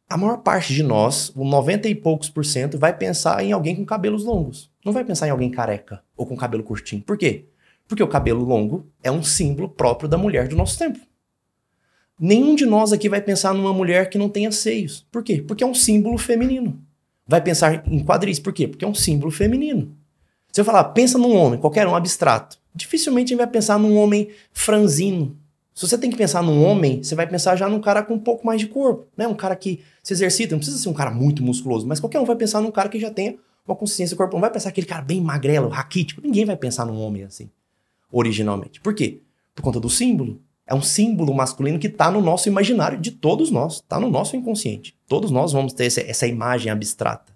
A maior parte de nós, o 90 e poucos %, vai pensar em alguém com cabelos longos. Não vai pensar em alguém careca ou com cabelo curtinho. Por quê? Porque o cabelo longo é um símbolo próprio da mulher do nosso tempo. Nenhum de nós aqui vai pensar numa mulher que não tenha seios. Por quê? Porque é um símbolo feminino. Vai pensar em quadris. Por quê? Porque é um símbolo feminino. Se eu falar, pensa num homem, qualquer um, abstrato, dificilmente a gente vai pensar num homem franzino. Se você tem que pensar num homem, você vai pensar já num cara com um pouco mais de corpo, né? Um cara que se exercita, não precisa ser um cara muito musculoso, mas qualquer um vai pensar num cara que já tenha uma consistência corporal. Não vai pensar aquele cara bem magrelo, raquítico. Ninguém vai pensar num homem assim, originalmente. Por quê? Por conta do símbolo. É um símbolo masculino que está no nosso imaginário de todos nós. Está no nosso inconsciente. Todos nós vamos ter essa imagem abstrata.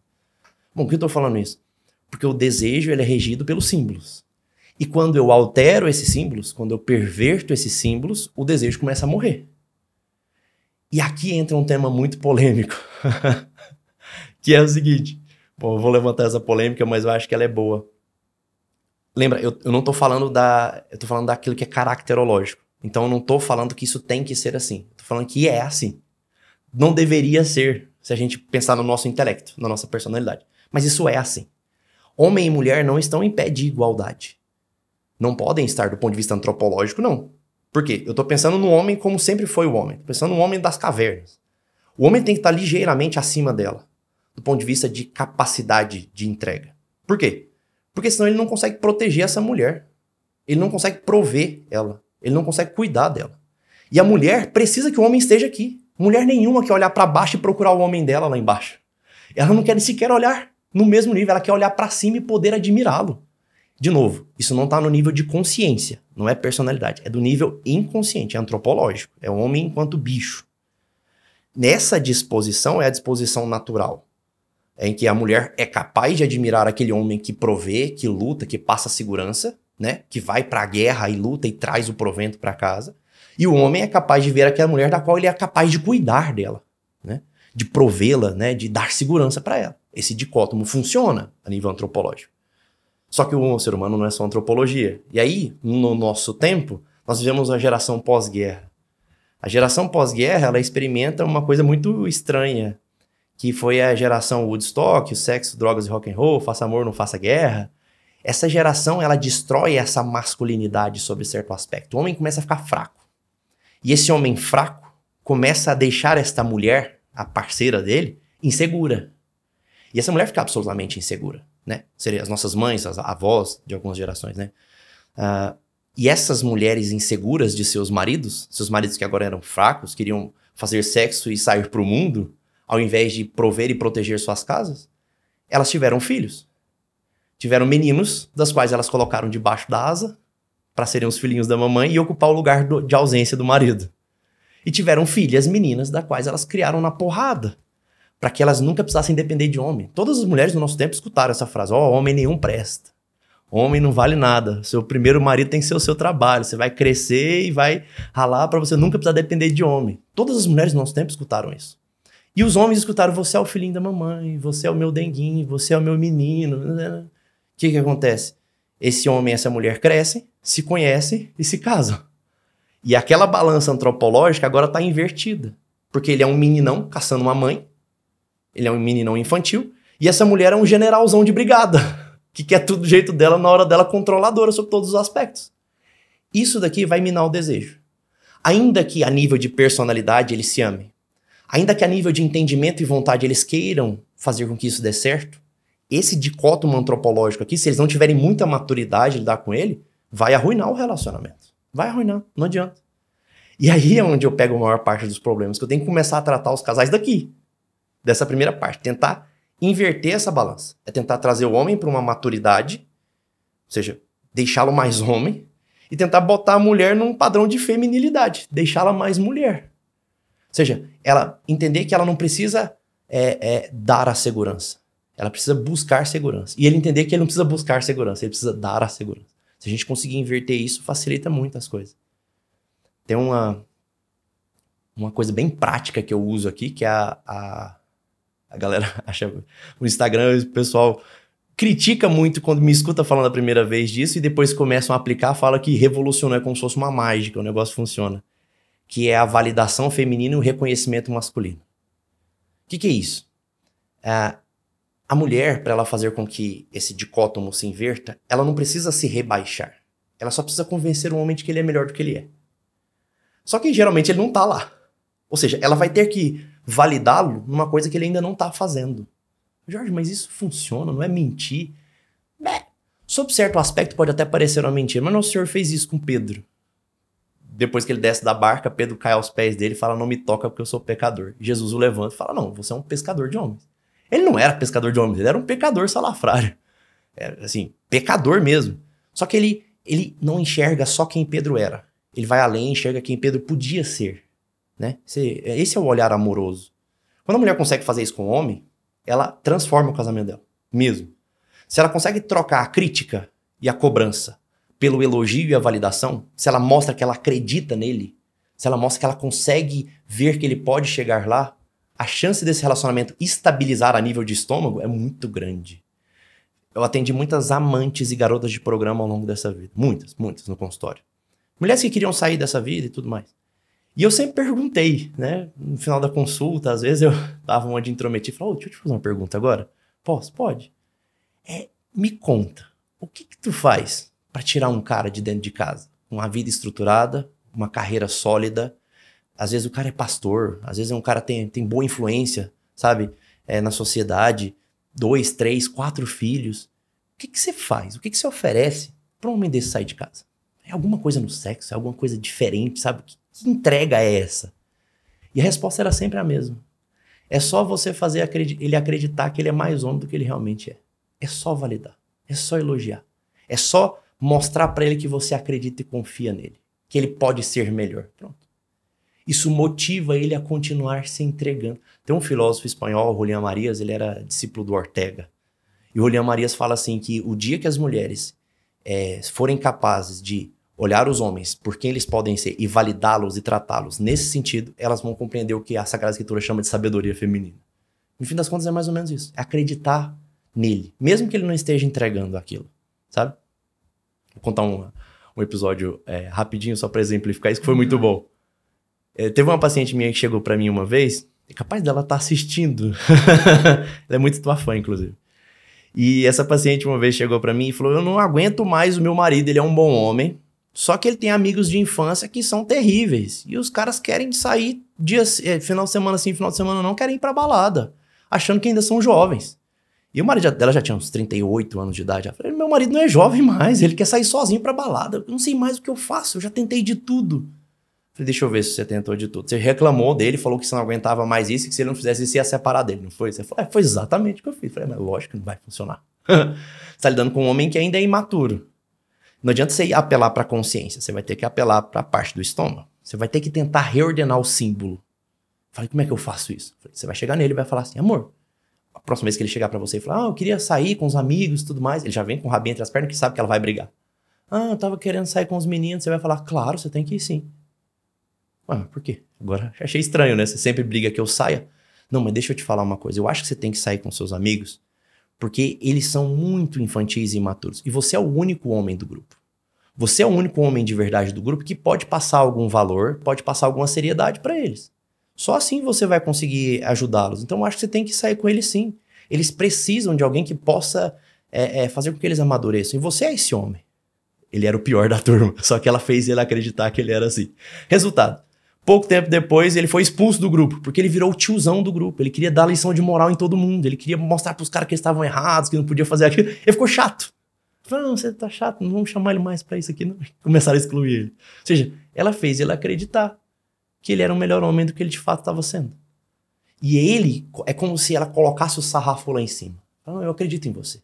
Bom, por que eu estou falando isso? Porque o desejo ele é regido pelos símbolos. E quando eu altero esses símbolos, quando eu perverto esses símbolos, o desejo começa a morrer. E aqui entra um tema muito polêmico. Que é o seguinte. Bom, eu vou levantar essa polêmica, mas eu acho que ela é boa. Lembra, eu não estou falando eu estou falando daquilo que é caracterológico. Então eu não estou falando que isso tem que ser assim. Estou falando que é assim. Não deveria ser, se a gente pensar no nosso intelecto, na nossa personalidade. Mas isso é assim. Homem e mulher não estão em pé de igualdade. Não podem estar do ponto de vista antropológico, não. Por quê? Eu estou pensando no homem como sempre foi o homem. Estou pensando no homem das cavernas. O homem tem que estar ligeiramente acima dela, do ponto de vista de capacidade de entrega. Por quê? Porque senão ele não consegue proteger essa mulher. Ele não consegue prover ela. Ele não consegue cuidar dela. E a mulher precisa que o homem esteja aqui. Mulher nenhuma quer olhar para baixo e procurar o homem dela lá embaixo. Ela não quer sequer olhar. No mesmo nível, ela quer olhar pra cima e poder admirá-lo. De novo, isso não tá no nível de consciência, não é personalidade, é do nível inconsciente, é antropológico, é o homem enquanto bicho. Nessa disposição é a disposição natural, em que a mulher é capaz de admirar aquele homem que provê, que luta, que passa segurança, né? Que vai pra guerra e luta e traz o provento pra casa. E o homem é capaz de ver aquela mulher da qual ele é capaz de cuidar dela, né? De provê-la, né? De dar segurança pra ela. Esse dicótomo funciona a nível antropológico. Só que o ser humano não é só antropologia. E aí, no nosso tempo, nós vivemos a geração pós-guerra. A geração pós-guerra, ela experimenta uma coisa muito estranha, que foi a geração Woodstock, o sexo, drogas e rock and roll, faça amor, não faça guerra. Essa geração, ela destrói essa masculinidade sob certo aspecto. O homem começa a ficar fraco. E esse homem fraco começa a deixar esta mulher, a parceira dele, insegura. E essa mulher fica absolutamente insegura, né? Seriam as nossas mães, as avós de algumas gerações, né? E essas mulheres inseguras de seus maridos que agora eram fracos, queriam fazer sexo e sair pro mundo, ao invés de prover e proteger suas casas, elas tiveram filhos. Tiveram meninos, das quais elas colocaram debaixo da asa, para serem os filhinhos da mamãe e ocupar o lugar de ausência do marido. E tiveram filhas meninas, das quais elas criaram na porrada, para que elas nunca precisassem depender de homem. Todas as mulheres do nosso tempo escutaram essa frase: homem nenhum presta. Homem não vale nada. Seu primeiro marido tem que ser o seu trabalho. Você vai crescer e vai ralar para você nunca precisar depender de homem. Todas as mulheres do nosso tempo escutaram isso. E os homens escutaram: você é o filhinho da mamãe, você é o meu denguinho, você é o meu menino. O que acontece? Esse homem e essa mulher crescem, se conhecem e se casam. E aquela balança antropológica agora está invertida. Porque ele é um meninão caçando uma mãe, ele é um meninão infantil, e essa mulher é um generalzão de brigada, que quer tudo do jeito dela, na hora dela, controladora sobre todos os aspectos. Isso daqui vai minar o desejo. Ainda que a nível de personalidade eles se amem, ainda que a nível de entendimento e vontade eles queiram fazer com que isso dê certo, esse dicótomo antropológico aqui, se eles não tiverem muita maturidade de lidar com ele, vai arruinar o relacionamento. Vai arruinar, não adianta. E aí é onde eu pego a maior parte dos problemas, que eu tenho que começar a tratar os casais daqui, dessa primeira parte, tentar inverter essa balança. É tentar trazer o homem para uma maturidade, ou seja, deixá-lo mais homem, e tentar botar a mulher num padrão de feminilidade, deixá-la mais mulher. Ou seja, ela entender que ela não precisa dar a segurança. Ela precisa buscar segurança. E ele entender que ele não precisa buscar segurança, ele precisa dar a segurança. Se a gente conseguir inverter isso, facilita muito as coisas. Tem uma coisa bem prática que eu uso aqui, que é a galera acha... O Instagram, o pessoal critica muito quando me escuta falando a primeira vez disso e depois começam a aplicar, fala que revolucionou, é como se fosse uma mágica, o negócio funciona. Que é a validação feminina e o reconhecimento masculino. O que é isso? A mulher, para ela fazer com que esse dicótomo se inverta, ela não precisa se rebaixar. Ela só precisa convencer o homem de que ele é melhor do que ele é. Só que geralmente ele não tá lá. Ou seja, ela vai ter que validá-lo numa coisa que ele ainda não tá fazendo. Jorge, mas isso funciona, não é mentir? Sob certo aspecto pode até parecer uma mentira, mas nosso Senhor fez isso com Pedro. Depois que ele desce da barca, Pedro cai aos pés dele e fala: não me toca porque eu sou pecador. Jesus o levanta e fala: não, você é um pescador de homens. Ele não era pescador de homens, ele era um pecador salafrário. Era, assim, pecador mesmo. Só que ele não enxerga só quem Pedro era. Ele vai além e enxerga quem Pedro podia ser. Né? Esse é o olhar amoroso. Quando a mulher consegue fazer isso com o homem, ela transforma o casamento dela. Mesmo. Se ela consegue trocar a crítica e a cobrança pelo elogio e a validação, se ela mostra que ela acredita nele, se ela mostra que ela consegue ver que ele pode chegar lá, a chance desse relacionamento estabilizar a nível de estômago é muito grande. Eu atendi muitas amantes e garotas de programa ao longo dessa vida. Muitas no consultório. Mulheres que queriam sair dessa vida e tudo mais. E eu sempre perguntei, né? No final da consulta, às vezes eu dava uma de intrometido e falava: deixa eu te fazer uma pergunta agora. Posso? Pode. Me conta, o que tu faz para tirar um cara de dentro de casa? Uma vida estruturada, uma carreira sólida. Às vezes o cara é pastor, às vezes um cara tem boa influência, sabe? Na sociedade, 2, 3, 4 filhos. O que você faz? O que você oferece para um homem desse sair de casa? É alguma coisa no sexo? É alguma coisa diferente, sabe? Que entrega é essa? E a resposta era sempre a mesma. É só você fazer ele acreditar que ele é mais homem do que ele realmente é. É só validar. É só elogiar. É só mostrar pra ele que você acredita e confia nele. Que ele pode ser melhor. Pronto. Isso motiva ele a continuar se entregando. Tem um filósofo espanhol, Julián Marías, ele era discípulo do Ortega. E o Julián Marías fala assim que o dia que as mulheres forem capazes de olhar os homens por quem eles podem ser e validá-los e tratá-los nesse sentido, elas vão compreender o que a Sagrada Escritura chama de sabedoria feminina. No fim das contas é mais ou menos isso. É acreditar nele, mesmo que ele não esteja entregando aquilo, sabe? Vou contar um episódio rapidinho só para exemplificar isso, que foi muito bom. Teve uma paciente minha que chegou para mim uma vez, é capaz dela estar assistindo. Ela é muito tua fã, inclusive. E essa paciente uma vez chegou para mim e falou, eu não aguento mais o meu marido, ele é um bom homem, só que ele tem amigos de infância que são terríveis. E os caras querem sair final de semana sim, final de semana não, querem ir pra balada, achando que ainda são jovens. E o marido dela já tinha uns 38 anos de idade. Ela falou, meu marido não é jovem mais, ele quer sair sozinho pra balada. Eu não sei mais o que eu faço, eu já tentei de tudo. Eu falei, deixa eu ver se você tentou de tudo. Você reclamou dele, falou que você não aguentava mais isso, e que se ele não fizesse isso, você ia separar dele, não foi? Você falou, foi exatamente o que eu fiz. Eu falei, mas lógico que não vai funcionar. Você tá lidando com um homem que ainda é imaturo. Não adianta você apelar pra consciência, você vai ter que apelar pra parte do estômago. Você vai ter que tentar reordenar o símbolo. Eu falei, como é que eu faço isso? Eu falei, você vai chegar nele e vai falar assim, amor, a próxima vez que ele chegar pra você e falar, eu queria sair com os amigos e tudo mais, ele já vem com o rabinho entre as pernas que sabe que ela vai brigar. Eu tava querendo sair com os meninos, você vai falar, claro, você tem que ir sim. Por quê? Agora, achei estranho, né? Você sempre briga que eu saia. Não, mas deixa eu te falar uma coisa. Eu acho que você tem que sair com seus amigos porque eles são muito infantis e imaturos. E você é o único homem do grupo. Você é o único homem de verdade do grupo que pode passar algum valor, pode passar alguma seriedade pra eles. Só assim você vai conseguir ajudá-los. Então eu acho que você tem que sair com eles sim. Eles precisam de alguém que possa fazer com que eles amadureçam. E você é esse homem. Ele era o pior da turma, só que ela fez ele acreditar que ele era assim. Resultado. Pouco tempo depois, ele foi expulso do grupo, porque ele virou o tiozão do grupo. Ele queria dar lição de moral em todo mundo. Ele queria mostrar pros caras que eles estavam errados, que não podia fazer aquilo. Ele ficou chato. Falei, não, você tá chato, não vamos chamar ele mais pra isso aqui, não. Começaram a excluir ele. Ou seja, ela fez ele acreditar que ele era um melhor homem do que ele de fato estava sendo. E ele, é como se ela colocasse o sarrafo lá em cima. Então, eu acredito em você.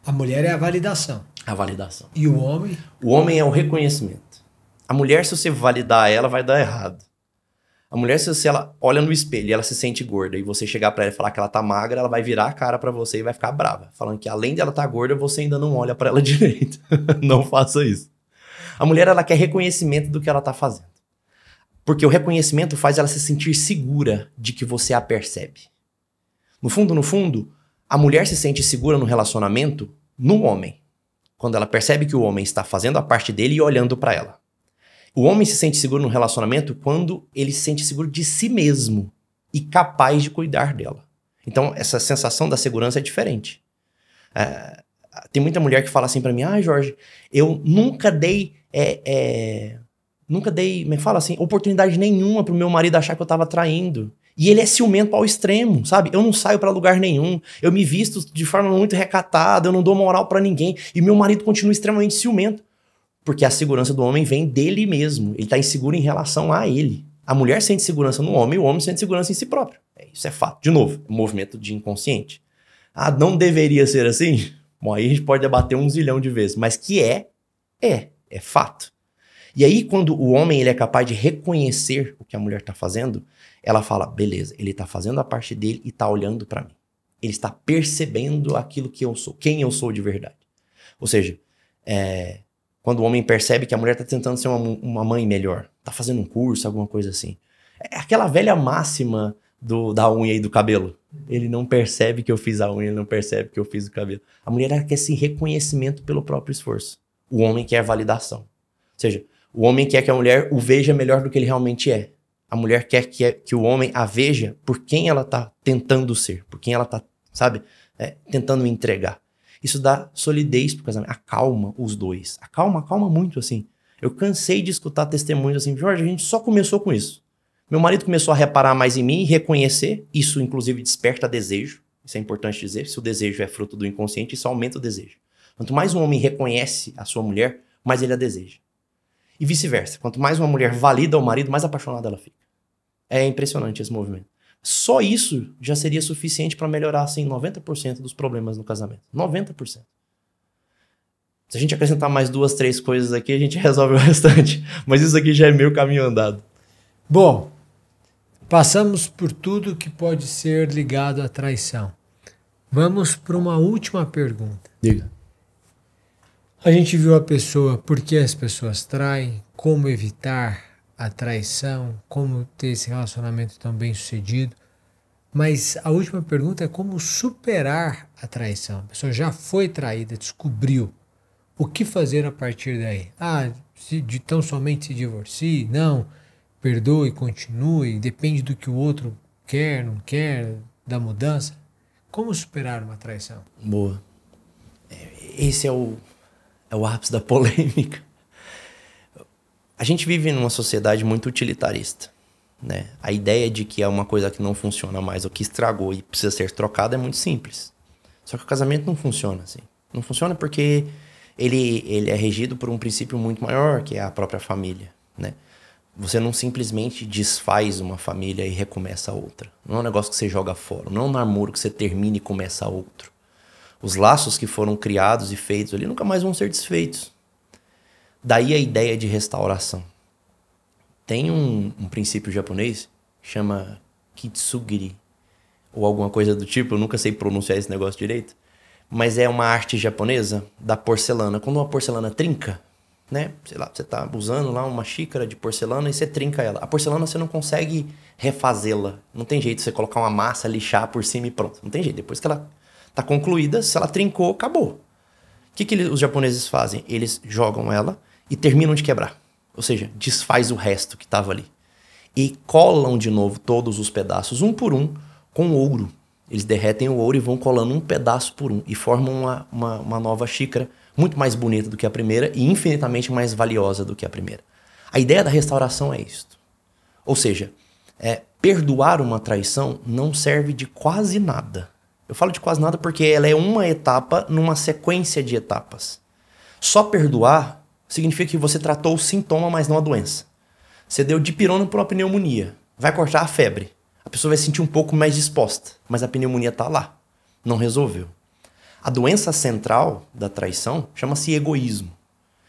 A mulher é a validação. A validação. E o homem? O homem é o reconhecimento. A mulher, se você validar ela, vai dar errado. A mulher, se ela olha no espelho e ela se sente gorda e você chegar pra ela e falar que ela tá magra, ela vai virar a cara pra você e vai ficar brava. Falando que além dela tá gorda, você ainda não olha pra ela direito. Não faça isso. A mulher, ela quer reconhecimento do que ela tá fazendo. Porque o reconhecimento faz ela se sentir segura de que você a percebe. No fundo, a mulher se sente segura no relacionamento no homem. Quando ela percebe que o homem está fazendo a parte dele e olhando pra ela. O homem se sente seguro no relacionamento quando ele se sente seguro de si mesmo e capaz de cuidar dela. Então, essa sensação da segurança é diferente. Tem muita mulher que fala assim pra mim, Jorge, eu nunca dei, me fala assim, oportunidade nenhuma pro meu marido achar que eu tava traindo. E ele é ciumento ao extremo, sabe? Eu não saio pra lugar nenhum, eu me visto de forma muito recatada, eu não dou moral pra ninguém, e meu marido continua extremamente ciumento. Porque a segurança do homem vem dele mesmo. Ele está inseguro em relação a ele. A mulher sente segurança no homem e o homem sente segurança em si próprio. Isso é fato. De novo, movimento de inconsciente. Não deveria ser assim? Bom, aí a gente pode debater 1 zilhão de vezes. Mas que é fato. E aí, quando o homem ele é capaz de reconhecer o que a mulher está fazendo, ela fala, beleza, ele está fazendo a parte dele e está olhando para mim. Ele está percebendo aquilo que eu sou, quem eu sou de verdade. Ou seja, quando o homem percebe que a mulher está tentando ser uma mãe melhor, está fazendo um curso, alguma coisa assim. É aquela velha máxima da unha e do cabelo. Ele não percebe que eu fiz a unha, ele não percebe que eu fiz o cabelo. A mulher quer esse reconhecimento pelo próprio esforço. O homem quer validação. Ou seja, o homem quer que a mulher o veja melhor do que ele realmente é. A mulher quer que o homem a veja por quem ela está tentando ser, por quem ela está, tentando entregar. Isso dá solidez pro casamento, acalma os dois. Acalma muito, assim. Eu cansei de escutar testemunhos assim, Jorge, a gente só começou com isso. Meu marido começou a reparar mais em mim e reconhecer. Isso, inclusive, desperta desejo. Isso é importante dizer. Se o desejo é fruto do inconsciente, isso aumenta o desejo. Quanto mais um homem reconhece a sua mulher, mais ele a deseja. E vice-versa. Quanto mais uma mulher valida o marido, mais apaixonada ela fica. É impressionante esse movimento. Só isso já seria suficiente para melhorar, assim, 90% dos problemas no casamento. 90%. Se a gente acrescentar mais 2, 3 coisas aqui, a gente resolve o restante. Mas isso aqui já é meio caminho andado. Bom, passamos por tudo que pode ser ligado à traição. Vamos para uma última pergunta. Diga. A gente viu a pessoa, por que as pessoas traem, como evitar a traição, como ter esse relacionamento tão bem sucedido. Mas a última pergunta é como superar a traição. A pessoa já foi traída, descobriu. O que fazer a partir daí? Tão somente se divorcie? Não. Perdoe, continue. Depende do que o outro quer, não quer, da mudança. Como superar uma traição? Boa. Esse é o ápice da polêmica. A gente vive numa sociedade muito utilitarista, né? A ideia de que é uma coisa que não funciona mais ou que estragou e precisa ser trocada é muito simples. Só que o casamento não funciona assim. Não funciona porque ele é regido por um princípio muito maior, que é a própria família, né? Você não simplesmente desfaz uma família e recomeça outra. Não é um negócio que você joga fora. Não é um namoro que você termina e começa outro. Os laços que foram criados e feitos ali nunca mais vão ser desfeitos. Daí a ideia de restauração. Tem um princípio japonês que chama Kitsugiri, ou alguma coisa do tipo, eu nunca sei pronunciar esse negócio direito, mas é uma arte japonesa da porcelana. Quando uma porcelana trinca, né? Sei lá, você tá usando lá uma xícara de porcelana e você trinca ela. A porcelana você não consegue refazê-la. Não tem jeito de você colocar uma massa, lixar por cima e pronto. Não tem jeito. Depois que ela tá concluída, se ela trincou, acabou. O que os japoneses fazem? Eles jogam ela e terminam de quebrar. Ou seja, desfaz o resto que estava ali. E colam de novo todos os pedaços, um por um, com ouro. Eles derretem o ouro e vão colando um pedaço por um. E formam uma nova xícara, muito mais bonita do que a primeira e infinitamente mais valiosa do que a primeira. A ideia da restauração é isto. Ou seja, perdoar uma traição não serve de quase nada. Eu falo de quase nada porque ela é uma etapa numa sequência de etapas. Só perdoar significa que você tratou o sintoma, mas não a doença. Você deu dipirona por uma pneumonia. Vai cortar a febre. A pessoa vai se sentir um pouco mais disposta, mas a pneumonia está lá. Não resolveu. A doença central da traição chama-se egoísmo.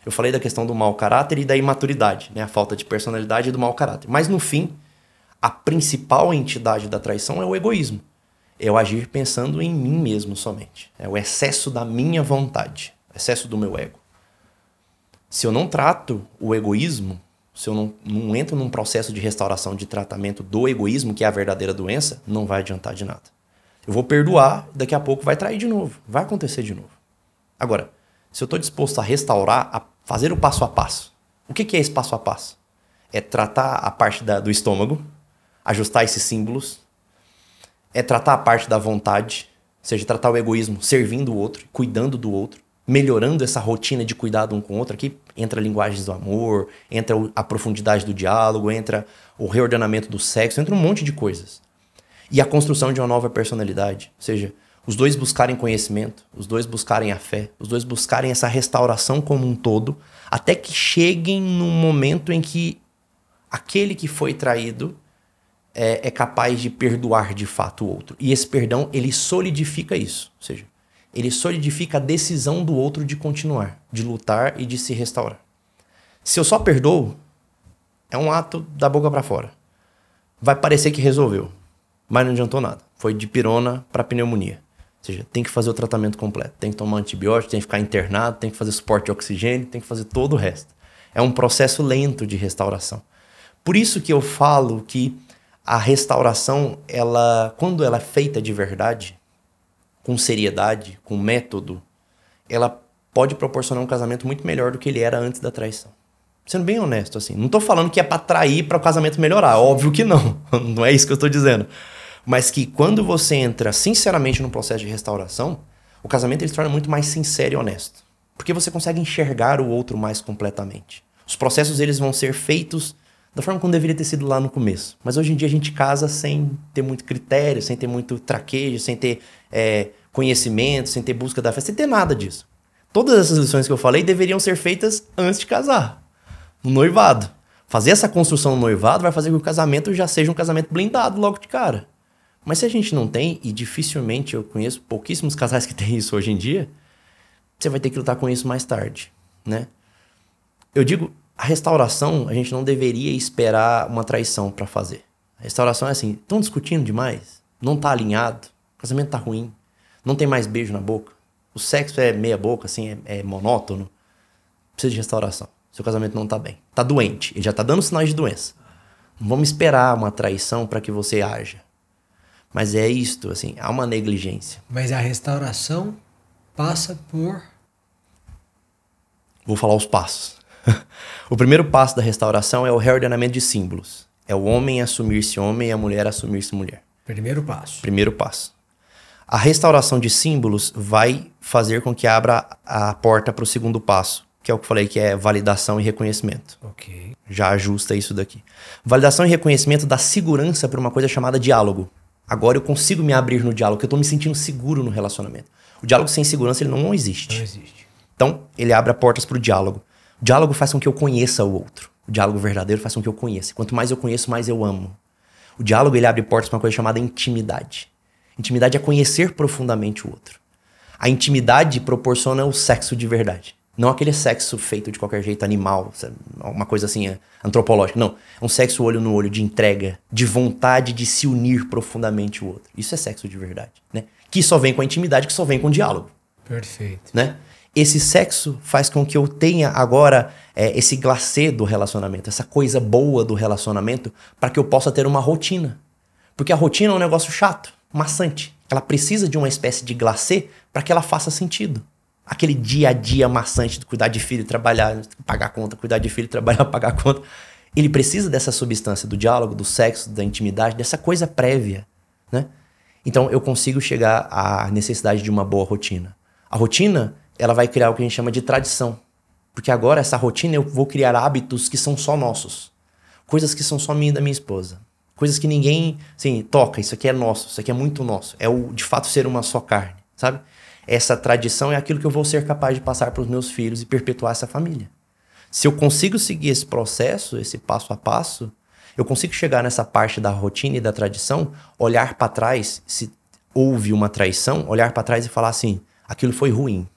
Eu falei da questão do mau caráter e da imaturidade, né? A falta de personalidade e do mau caráter. Mas no fim, a principal entidade da traição é o egoísmo. É o agir pensando em mim mesmo somente. É o excesso da minha vontade, o excesso do meu ego. Se eu não trato o egoísmo, se eu não entro num processo de restauração, de tratamento do egoísmo, que é a verdadeira doença, não vai adiantar de nada. Eu vou perdoar, daqui a pouco vai trair de novo, vai acontecer de novo. Agora, se eu estou disposto a restaurar, a fazer o passo a passo, o que é esse passo a passo? É tratar a parte do estômago, ajustar esses símbolos, é tratar a parte da vontade, ou seja, tratar o egoísmo servindo o outro, cuidando do outro, melhorando essa rotina de cuidado um com o outro. Aqui entra linguagens do amor, entra a profundidade do diálogo, entra o reordenamento do sexo, entra um monte de coisas. E a construção de uma nova personalidade, ou seja, os dois buscarem conhecimento, os dois buscarem a fé, os dois buscarem essa restauração como um todo, até que cheguem num momento em que aquele que foi traído é capaz de perdoar de fato o outro. E esse perdão, ele solidifica isso, ou seja, ele solidifica a decisão do outro de continuar, de lutar e de se restaurar. Se eu só perdoo, é um ato da boca para fora. Vai parecer que resolveu, mas não adiantou nada. Foi de pirona para pneumonia. Ou seja, tem que fazer o tratamento completo. Tem que tomar antibiótico, tem que ficar internado, tem que fazer suporte de oxigênio, tem que fazer todo o resto. É um processo lento de restauração. Por isso que eu falo que a restauração, quando ela é feita de verdade, com seriedade, com método, ela pode proporcionar um casamento muito melhor do que ele era antes da traição. Sendo bem honesto, assim. Não tô falando que é pra trair para o casamento melhorar. Óbvio que não. Não é isso que eu tô dizendo. Mas que quando você entra sinceramente no processo de restauração, o casamento ele se torna muito mais sincero e honesto. Porque você consegue enxergar o outro mais completamente. Os processos eles vão ser feitos da forma como deveria ter sido lá no começo. Mas hoje em dia a gente casa sem ter muito critério, sem ter muito traquejo, sem ter conhecimento, sem ter busca da fé, sem ter nada disso. Todas essas lições que eu falei deveriam ser feitas antes de casar, no noivado. Fazer essa construção no noivado vai fazer com que o casamento já seja um casamento blindado logo de cara. Mas se a gente não tem, e dificilmente eu conheço pouquíssimos casais que têm isso hoje em dia, você vai ter que lutar com isso mais tarde, né? Eu digo, a restauração, a gente não deveria esperar uma traição para fazer. A restauração é assim, estão discutindo demais, não tá alinhado, o casamento tá ruim, não tem mais beijo na boca, o sexo é meia boca, assim, é monótono, precisa de restauração. Seu casamento não tá bem, tá doente, ele já tá dando sinais de doença. Não vamos esperar uma traição para que você haja. Mas é isto, assim, há uma negligência. Mas a restauração passa por... Vou falar os passos. O primeiro passo da restauração é o reordenamento de símbolos. É o homem assumir-se homem e a mulher assumir-se mulher. Primeiro passo. Primeiro passo. A restauração de símbolos vai fazer com que abra a porta para o segundo passo, que é o que eu falei, que é validação e reconhecimento. Ok. Já ajusta isso daqui. Validação e reconhecimento dá segurança para uma coisa chamada diálogo. Agora eu consigo me abrir no diálogo, porque eu estou me sentindo seguro no relacionamento. O diálogo sem segurança ele não existe. Não existe. Então, ele abre portas para o diálogo. O diálogo faz com que eu conheça o outro. O diálogo verdadeiro faz com que eu conheça. Quanto mais eu conheço, mais eu amo. O diálogo ele abre portas para uma coisa chamada intimidade. Intimidade é conhecer profundamente o outro. A intimidade proporciona o sexo de verdade. Não aquele sexo feito de qualquer jeito, animal, uma coisa assim, antropológica. Não, é um sexo olho no olho, de entrega, de vontade de se unir profundamente o outro. Isso é sexo de verdade, né? Que só vem com a intimidade, que só vem com o diálogo. Perfeito. Né? Esse sexo faz com que eu tenha agora esse glacê do relacionamento, essa coisa boa do relacionamento, para que eu possa ter uma rotina. Porque a rotina é um negócio chato, maçante. Ela precisa de uma espécie de glacê para que ela faça sentido. Aquele dia a dia maçante de cuidar de filho, trabalhar, pagar conta, cuidar de filho, trabalhar, pagar conta. Ele precisa dessa substância do diálogo, do sexo, da intimidade, dessa coisa prévia, né? Então eu consigo chegar à necessidade de uma boa rotina. A rotina, ela vai criar o que a gente chama de tradição. Porque agora essa rotina eu vou criar hábitos que são só nossos. Coisas que são só minha e da minha esposa. Coisas que ninguém, assim, toca, isso aqui é nosso, isso aqui é muito nosso. É o, de fato, ser uma só carne, sabe? Essa tradição é aquilo que eu vou ser capaz de passar para os meus filhos e perpetuar essa família. Se eu consigo seguir esse processo, esse passo a passo, eu consigo chegar nessa parte da rotina e da tradição, olhar para trás, se houve uma traição, olhar para trás e falar assim, aquilo foi ruim,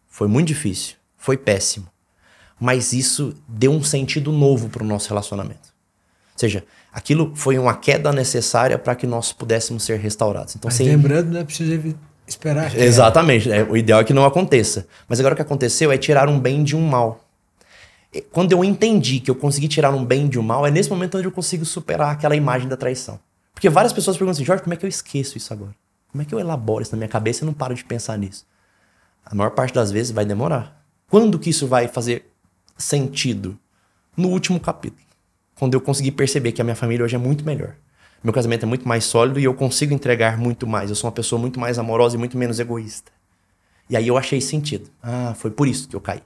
foi muito difícil, foi péssimo, mas isso deu um sentido novo para o nosso relacionamento. Ou seja, aquilo foi uma queda necessária para que nós pudéssemos ser restaurados. Então, mas lembrando, não é preciso esperar. Exatamente. O ideal é que não aconteça. Mas agora o que aconteceu é tirar um bem de um mal. Quando eu entendi que eu consegui tirar um bem de um mal, é nesse momento onde eu consigo superar aquela imagem da traição. Porque várias pessoas perguntam assim, Jorge, como é que eu esqueço isso agora? Como é que eu elaboro isso na minha cabeça e não paro de pensar nisso? A maior parte das vezes vai demorar. Quando que isso vai fazer sentido? No último capítulo. Quando eu consegui perceber que a minha família hoje é muito melhor. Meu casamento é muito mais sólido e eu consigo entregar muito mais. Eu sou uma pessoa muito mais amorosa e muito menos egoísta. E aí eu achei sentido. Ah, foi por isso que eu caí.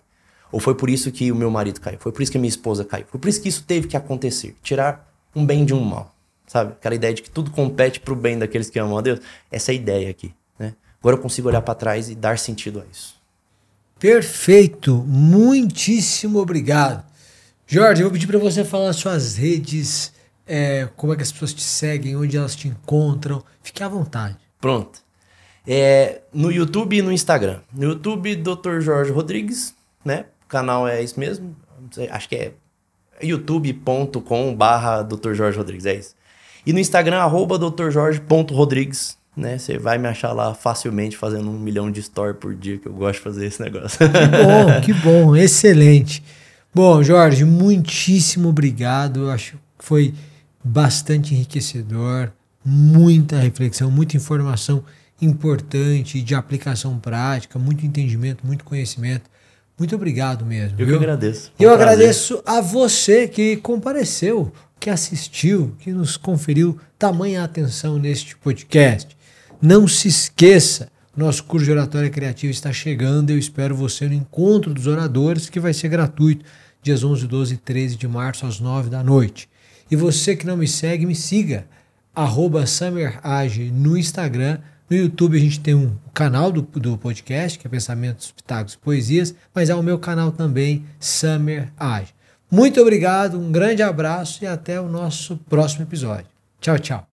Ou foi por isso que o meu marido caiu. Foi por isso que a minha esposa caiu. Foi por isso que isso teve que acontecer. Tirar um bem de um mal. Sabe? Aquela ideia de que tudo compete pro bem daqueles que amam a Deus. Essa é a ideia aqui, né? Agora eu consigo olhar para trás e dar sentido a isso. Perfeito. Muitíssimo obrigado. Jorge, eu vou pedir para você falar suas redes, como é que as pessoas te seguem, onde elas te encontram. Fique à vontade. Pronto. No YouTube e no Instagram. No YouTube, Dr. Jorge Rodrigues, né? O canal é isso mesmo. Acho que é youtube.com/Dr. Jorge Rodrigues, é isso. E no Instagram, @drjorge.rodrigues, né? Você vai me achar lá facilmente fazendo 1 milhão de stories por dia, que eu gosto de fazer esse negócio. Que bom, excelente. Bom, Jorge, muitíssimo obrigado. Eu acho que foi bastante enriquecedor, muita reflexão, muita informação importante, de aplicação prática, muito entendimento, muito conhecimento. Muito obrigado mesmo. Eu que agradeço. Eu agradeço a você que compareceu, que assistiu, que nos conferiu tamanha atenção neste podcast. Não se esqueça, nosso curso de oratória criativa está chegando. Eu espero você no Encontro dos Oradores, que vai ser gratuito, dias 11, 12 e 13 de março, às 9 da noite. E você que não me segue, me siga, @SummerAge no Instagram. No YouTube a gente tem um canal do podcast, que é Pensamentos, Pitacos e Poesias, mas é o meu canal também, SummerAge. Muito obrigado, um grande abraço e até o nosso próximo episódio. Tchau, tchau.